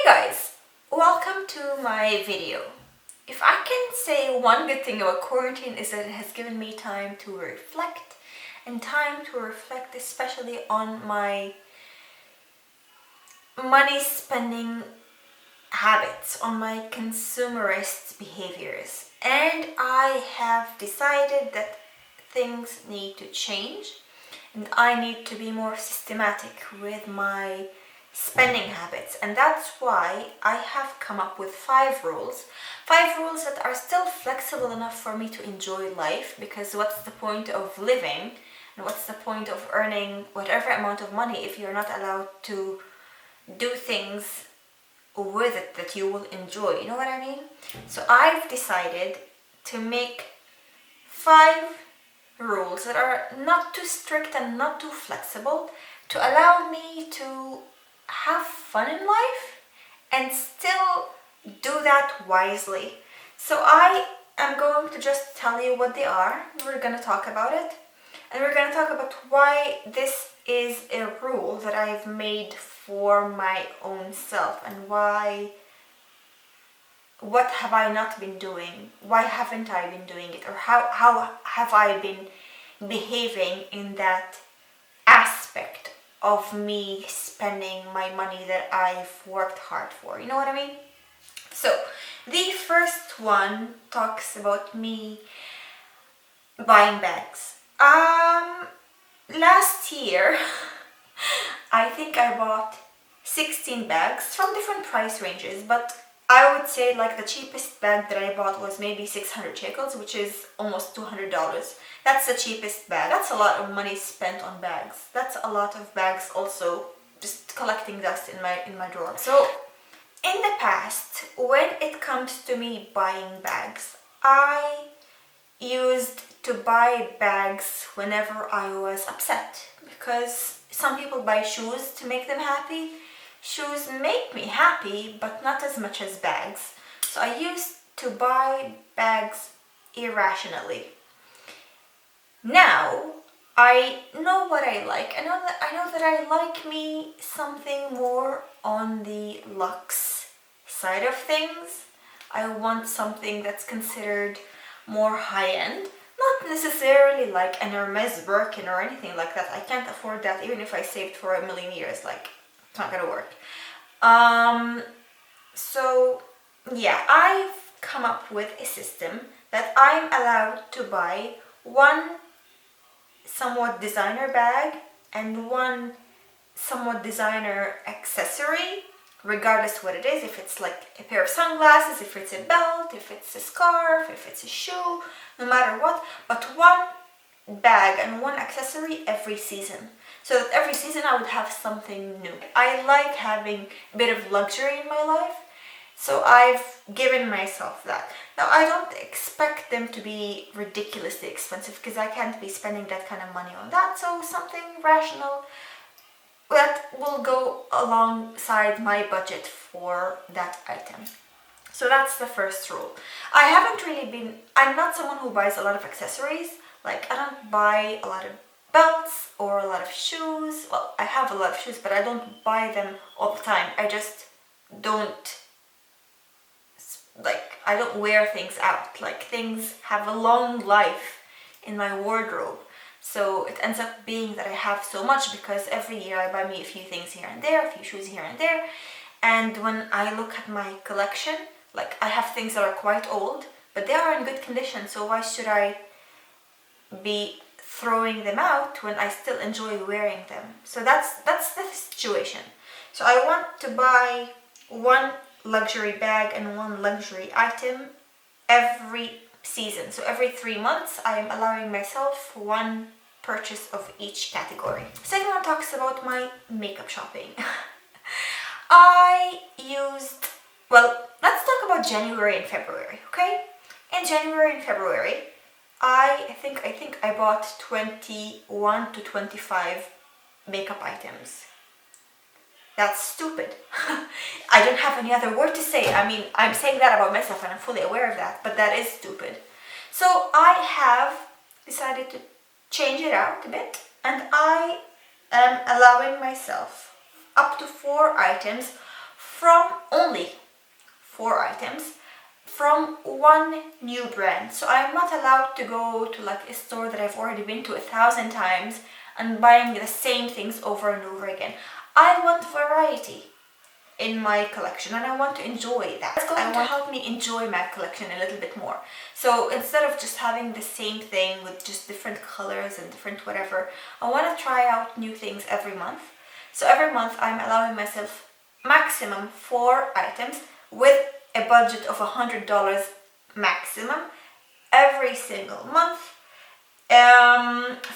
Guys, welcome to my video. If I can say one good thing about quarantine is that it has given me time to reflect, and time to reflect especially on my money spending habits, on my consumerist behaviors. And I have decided that things need to change and I need to be more systematic with my spending habits, and that's why I have come up with 5 rules that are still flexible enough for me to enjoy life, because what's the point of living and what's the point of earning whatever amount of money if you're not allowed to do things with it that you will enjoy, you know what I mean? So I've decided to make 5 rules that are not too strict and not too flexible to allow me to have fun in life and still do that wisely. So I am going to just tell you what they are. We're going to talk about it, and we're going to talk about why this is a rule that I've made for my own self, and what have I not been doing, why haven't I been doing it, or how have I been behaving in that aspect of me spending my money that I've worked hard for, you know what I mean? So the first one talks about me buying bags. Last year I think I bought 16 bags from different price ranges, but I would say like the cheapest bag that I bought was maybe 600 shekels, which is almost $200. That's the cheapest bag. That's a lot of money spent on bags. That's a lot of bags also just collecting dust in my drawer. So in the past, when it comes to me buying bags, I used to buy bags whenever I was upset, because some people buy shoes to make them happy. Shoes make me happy, but not as much as bags. So I used to buy bags irrationally. Now I know what I like. I know that I like me something more on the luxe side of things. I want something that's considered more high-end. Not necessarily like an Hermes Birkin or anything like that. I can't afford that even if I saved for a million years. Like, it's not gonna work. So yeah, I've come up with a system that I'm allowed to buy one somewhat designer bag and one somewhat designer accessory, regardless what it is. If it's like a pair of sunglasses, if it's a belt, if it's a scarf, if it's a shoe, no matter what, but one bag and one accessory every season, so that every season I would have something new. I like having a bit of luxury in my life, so I've given myself that. Now I don't expect them to be ridiculously expensive, because I can't be spending that kind of money on that, so something rational that will go alongside my budget for that item. So that's the first rule. I'm not someone who buys a lot of accessories. Like, I don't buy a lot of belts or a lot of shoes. Well, I have a lot of shoes, but I don't buy them all the time. I just don't, I don't wear things out. Like, things have a long life in my wardrobe. So it ends up being that I have so much, because every year I buy me a few things here and there, a few shoes here and there. And when I look at my collection, like, I have things that are quite old, but they are in good condition. So why should I be throwing them out when I still enjoy wearing them? So that's the situation. So I want to buy one luxury bag and one luxury item every season. So every 3 months I am allowing myself one purchase of each category. Second one talks about my makeup shopping. Let's talk about January and February, okay? In January and February, I think I bought 21 to 25 makeup items. That's stupid. I don't have any other word to say. I mean, I'm saying that about myself and I'm fully aware of that, but that is stupid. So I have decided to change it out a bit, and I am allowing myself up to 4 items from 4 items from one new brand. So I'm not allowed to go to like a store that I've already been to 1,000 times and buying the same things over and over again. I want variety in my collection and I want to enjoy that. It's going to help me enjoy my collection a little bit more. So instead of just having the same thing with just different colors and different whatever, I want to try out new things every month. So every month I'm allowing myself maximum 4 items with a budget of $100 maximum every single month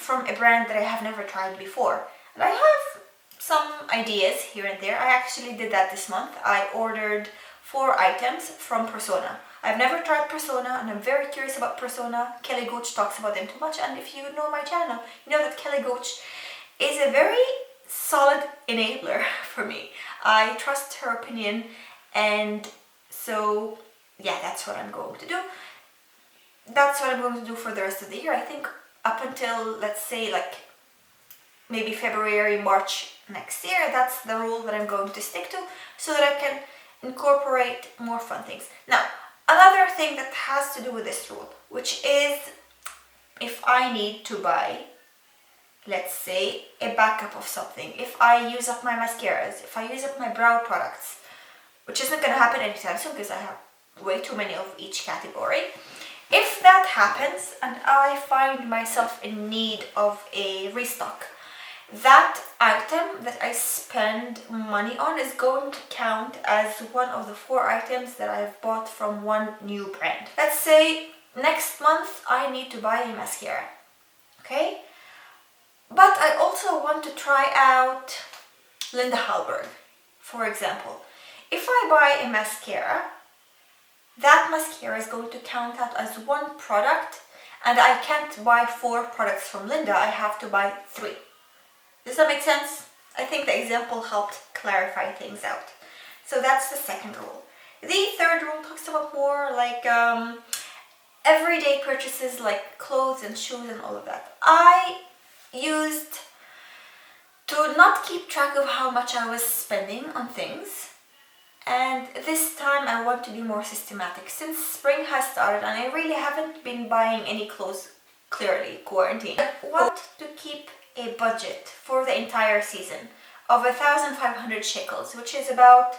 from a brand that I have never tried before. And I have some ideas here and there. I actually did that this month. I ordered 4 items from Persona. I've never tried Persona and I'm very curious about Persona. Kelly Gooch talks about them too much, and if you know my channel, you know that Kelly Gooch is a very solid enabler for me. I trust her opinion, and so yeah, that's what I'm going to do. That's what I'm going to do for the rest of the year. I think up until, let's say, like maybe February, March next year, that's the rule that I'm going to stick to so that I can incorporate more fun things. Now, another thing that has to do with this rule, which is if I need to buy, let's say, a backup of something, if I use up my mascaras, if I use up my brow products, which isn't going to happen anytime soon because I have way too many of each category. If that happens and I find myself in need of a restock, that item that I spend money on is going to count as one of the 4 items that I've bought from one new brand. Let's say next month I need to buy a mascara, okay? But I also want to try out Linda Hallberg, for example. If I buy a mascara, that mascara is going to count out as one product, and I can't buy 4 products from Linda, I have to buy 3. Does that make sense? I think the example helped clarify things out. So that's the second rule. The third rule talks about more like everyday purchases like clothes and shoes and all of that. I used to not keep track of how much I was spending on things, and this time I want to be more systematic since spring has started and I really haven't been buying any clothes, clearly quarantine. I want to keep a budget for the entire season of 1,500 shekels, which is about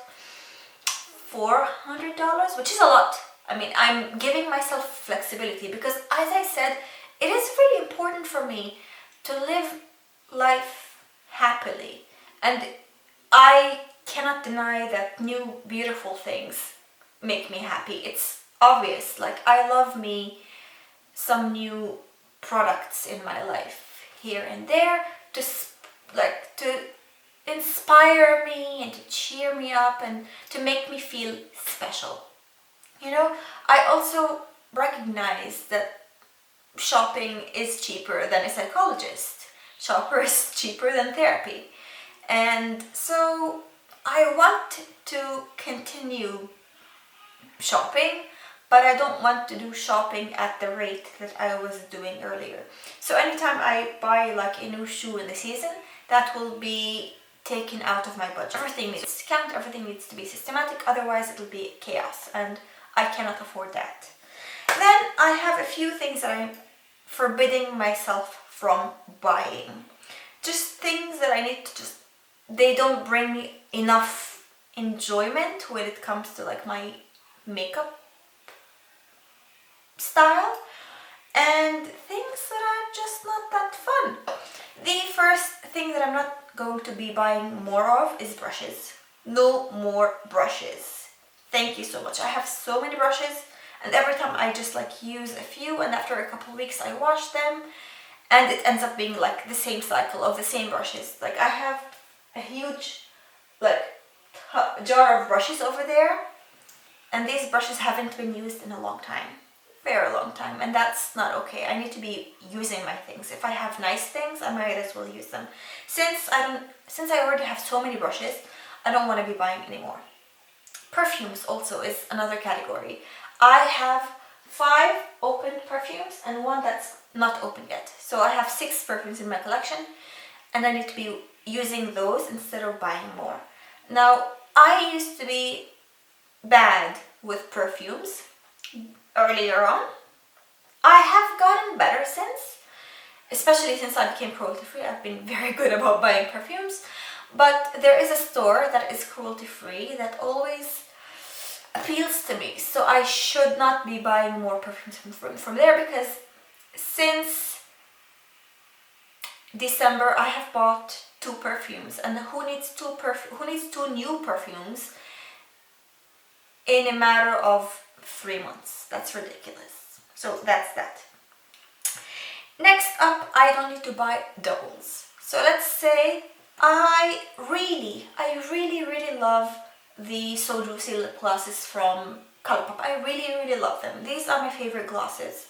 $400, which is a lot. I mean, I'm giving myself flexibility because, as I said, it is really important for me to live life happily, and I cannot deny that new beautiful things make me happy. It's obvious. Like, I love me some new products in my life here and there to inspire me and to cheer me up and to make me feel special. You know, I also recognize that shopping is cheaper than a psychologist. Shopper is cheaper than therapy. And so I want to continue shopping, but I don't want to do shopping at the rate that I was doing earlier. So anytime I buy like a new shoe in the season, that will be taken out of my budget. Everything needs to count, everything needs to be systematic, otherwise it will be chaos, and I cannot afford that. Then I have a few things that I'm forbidding myself from buying. Just things that I need to they don't bring me enough enjoyment when it comes to like my makeup style, and things that are just not that fun. The first thing that I'm not going to be buying more of is brushes. No more brushes. Thank you so much. I have so many brushes, and every time I just like use a few, and after a couple of weeks I wash them, and it ends up being like the same cycle of the same brushes. Like, I have a huge like jar of brushes over there, and these brushes haven't been used in a long time. Very long time, and that's not okay. I need to be using my things. If I have nice things, I might as well use them. Since I already have so many brushes, I don't want to be buying anymore. Perfumes also is another category. I have 5 open perfumes and 1 that's not open yet. So I have 6 perfumes in my collection, and I need to be using those instead of buying more. Now, I used to be bad with perfumes earlier on. I have gotten better since, especially since I became cruelty-free. I've been very good about buying perfumes. But there is a store that is cruelty-free that always appeals to me. So I should not be buying more perfumes from there, because since December I have bought 2 perfumes. And who needs two new perfumes in a matter of 3 months? That's ridiculous. So that's that. Next up, I don't need to buy doubles. So let's say I really love the So Juicy lip glosses from ColourPop. I really love them. These are my favorite glosses.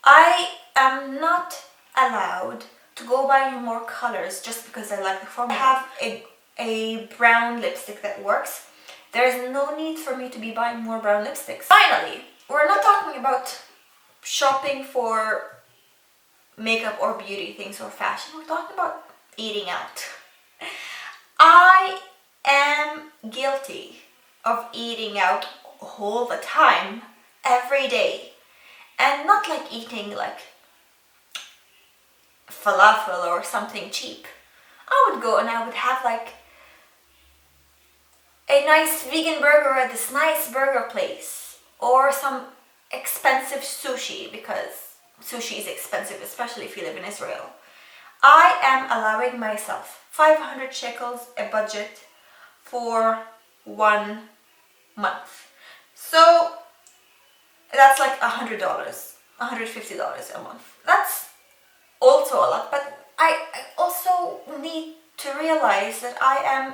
I am not allowed to go buy more colors just because I like the formula. I have a brown lipstick that works. There is no need for me to be buying more brown lipsticks. Finally, we're not talking about shopping for makeup or beauty things or fashion. We're talking about eating out. I am guilty of eating out all the time, every day. And not like eating like falafel or something cheap. I would go and I would have like a nice vegan burger at this nice burger place, or some expensive sushi, because sushi is expensive, especially if you live in Israel. I am allowing myself 500 shekels, a budget, for 1 month. So that's like $100, $150 a month. That's also a lot, but I also need to realize that I am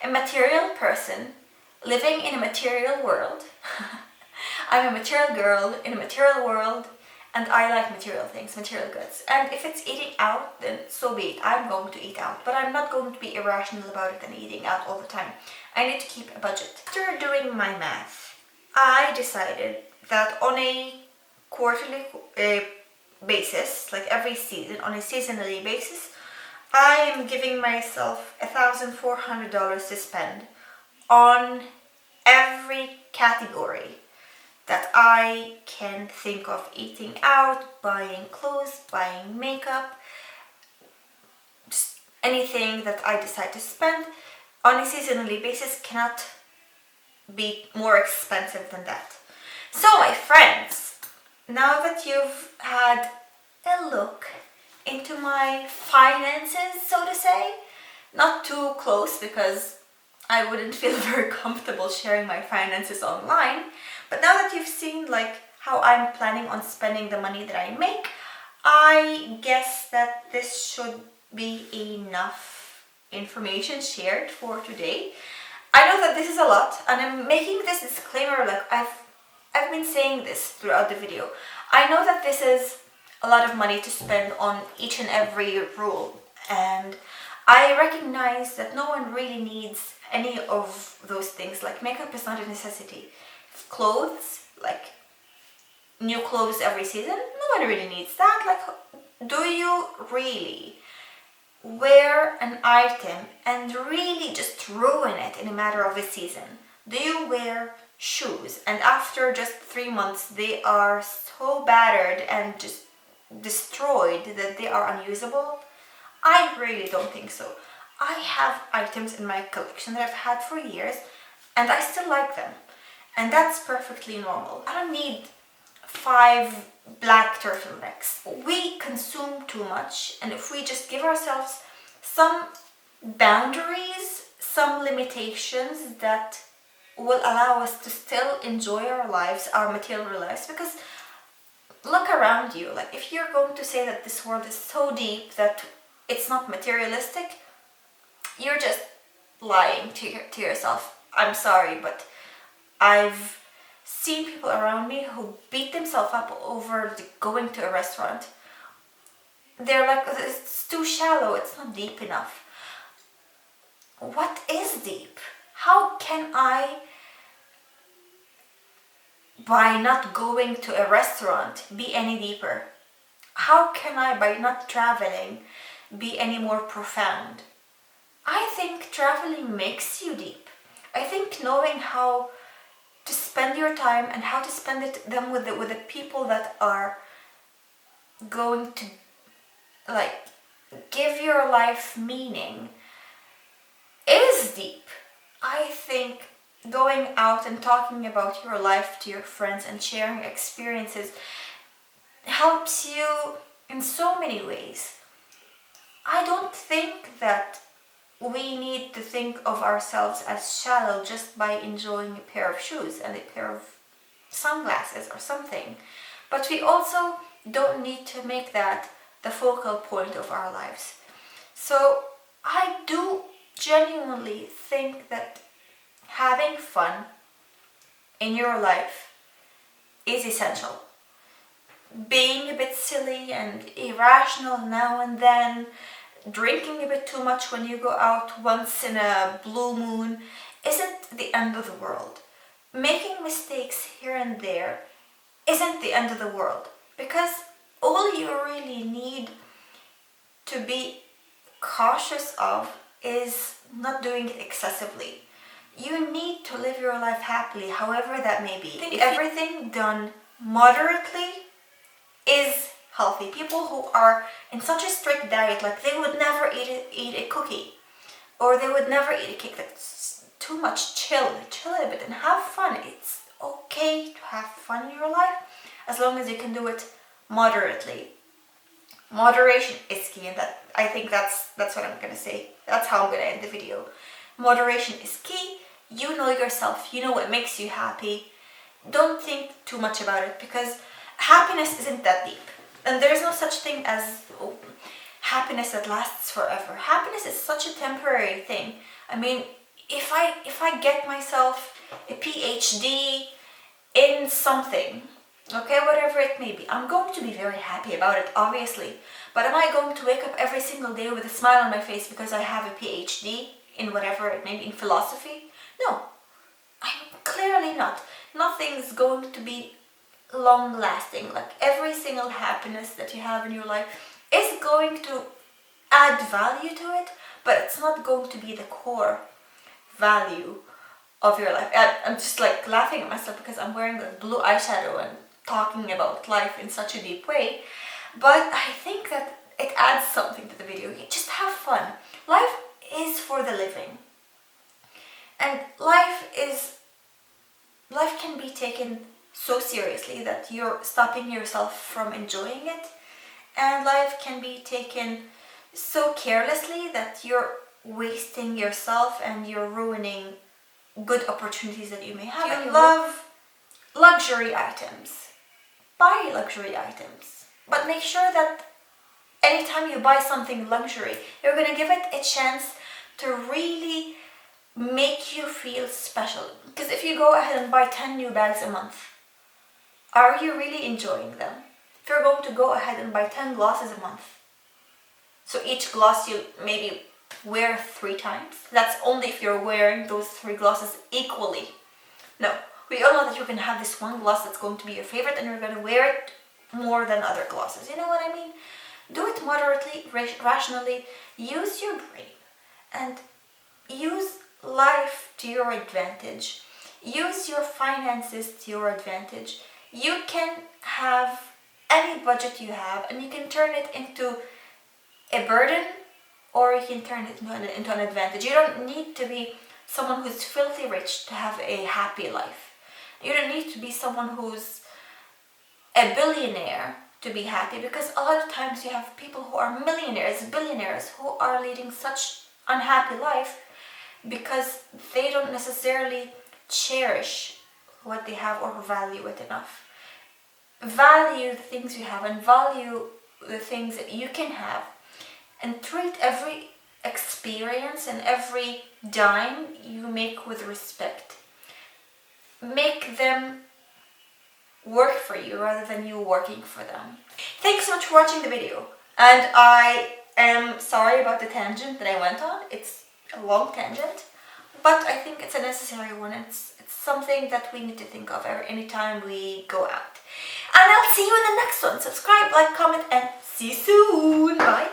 a material person living in a material world. I'm a material girl in a material world, and I like material things, material goods. And if it's eating out, then so be it. I'm going to eat out, but I'm not going to be irrational about it and eating out all the time. I need to keep a budget. After doing my math, I decided that on a quarterly basis, like every season, on a seasonally basis, I am giving myself $1,400 to spend on every category that I can think of: eating out, buying clothes, buying makeup, just anything that I decide to spend on a seasonally basis cannot be more expensive than that. So my friends, now that you've had a look into my finances, so to say, not too close because I wouldn't feel very comfortable sharing my finances online, but now that you've seen like how I'm planning on spending the money that I make, I guess that this should be enough information shared for today. I know that this is a lot, and I'm making this disclaimer like I've been saying this throughout the video. I know that this is a lot of money to spend on each and every rule, and I recognize that no one really needs any of those things. Like makeup is not a necessity. Clothes, like new clothes every season, no one really needs that. Like, do you really wear an item and really just ruin it in a matter of a season? Do you wear shoes and after just 3 months they are so battered and just destroyed that they are unusable? I really don't think so. I have items in my collection that I've had for years and I still like them, and that's perfectly normal. I don't need 5 black turtlenecks. We consume too much, and if we just give ourselves some boundaries, some limitations that will allow us to still enjoy our lives, our material lives, because look around you. Like, if you're going to say that this world is so deep that it's not materialistic, you're just lying to yourself. I'm sorry, but I've seen people around me who beat themselves up over going to a restaurant. They're like, it's too shallow, it's not deep enough. What is deep? How can I, by not going to a restaurant, be any deeper? How can I, by not traveling, be any more profound? I think traveling makes you deep. I think knowing how to spend your time and how to spend them with the people that are going to like give your life meaning is deep. I think going out and talking about your life to your friends and sharing experiences helps you in so many ways. I don't think that we need to think of ourselves as shallow just by enjoying a pair of shoes and a pair of sunglasses or something. But we also don't need to make that the focal point of our lives. So I do genuinely think that having fun in your life is essential. Being a bit silly and irrational now and then, drinking a bit too much when you go out once in a blue moon isn't the end of the world. Making mistakes here and there isn't the end of the world, because all you really need to be cautious of is not doing it excessively. You need to live your life happily, however that may be. I think everything done moderately is healthy. People who are in such a strict diet, like they would never eat a cookie, or they would never eat a cake, that's too much. Chill a bit and have fun. It's okay to have fun in your life as long as you can do it moderately. Moderation is key, and that I think that's what I'm gonna say. That's how I'm gonna end the video. Moderation is key. You know yourself, you know what makes you happy. Don't think too much about it, because happiness isn't that deep. And there's no such thing as happiness that lasts forever. Happiness is such a temporary thing. I mean, if I get myself a PhD in something, okay, whatever it may be, I'm going to be very happy about it, obviously. But am I going to wake up every single day with a smile on my face because I have a PhD in whatever it may be, in philosophy? No, I'm clearly not. Nothing's going to be long lasting. Like, every single happiness that you have in your life is going to add value to it, but it's not going to be the core value of your life. I'm just like laughing at myself because I'm wearing the blue eyeshadow and talking about life in such a deep way, but I think that it adds something to the video. You just have fun. Life is for the living, and life can be taken so seriously that you're stopping yourself from enjoying it, and life can be taken so carelessly that you're wasting yourself and you're ruining good opportunities that you may have. You love luxury items, buy luxury items, but make sure that anytime you buy something luxury, you're going to give it a chance to really make you feel special. Because if you go ahead and buy 10 new bags a month, are you really enjoying them? If you're going to go ahead and buy 10 glosses a month, so each gloss you maybe wear 3 times, that's only if you're wearing those 3 glosses equally. No, we all know that you can have this one gloss that's going to be your favorite and you're going to wear it more than other glosses. You know what I mean? Do it moderately, rationally. Use your brain and use life to your advantage. Use your finances to your advantage. You can have any budget you have and you can turn it into a burden, or you can turn it into an advantage. You don't need to be someone who's filthy rich to have a happy life. You don't need to be someone who's a billionaire to be happy, because a lot of times you have people who are millionaires, billionaires, who are leading such unhappy life because they don't necessarily cherish what they have or value it enough. Value the things you have and value the things that you can have, and treat every experience and every dime you make with respect. Make them work for you rather than you working for them. Thanks so much for watching the video, and I am sorry about the tangent that I went on. It's a long tangent, but I think it's a necessary one. It's something that we need to think of anytime we go out. And I'll see you in the next one. Subscribe, like, comment, and see you soon. Bye.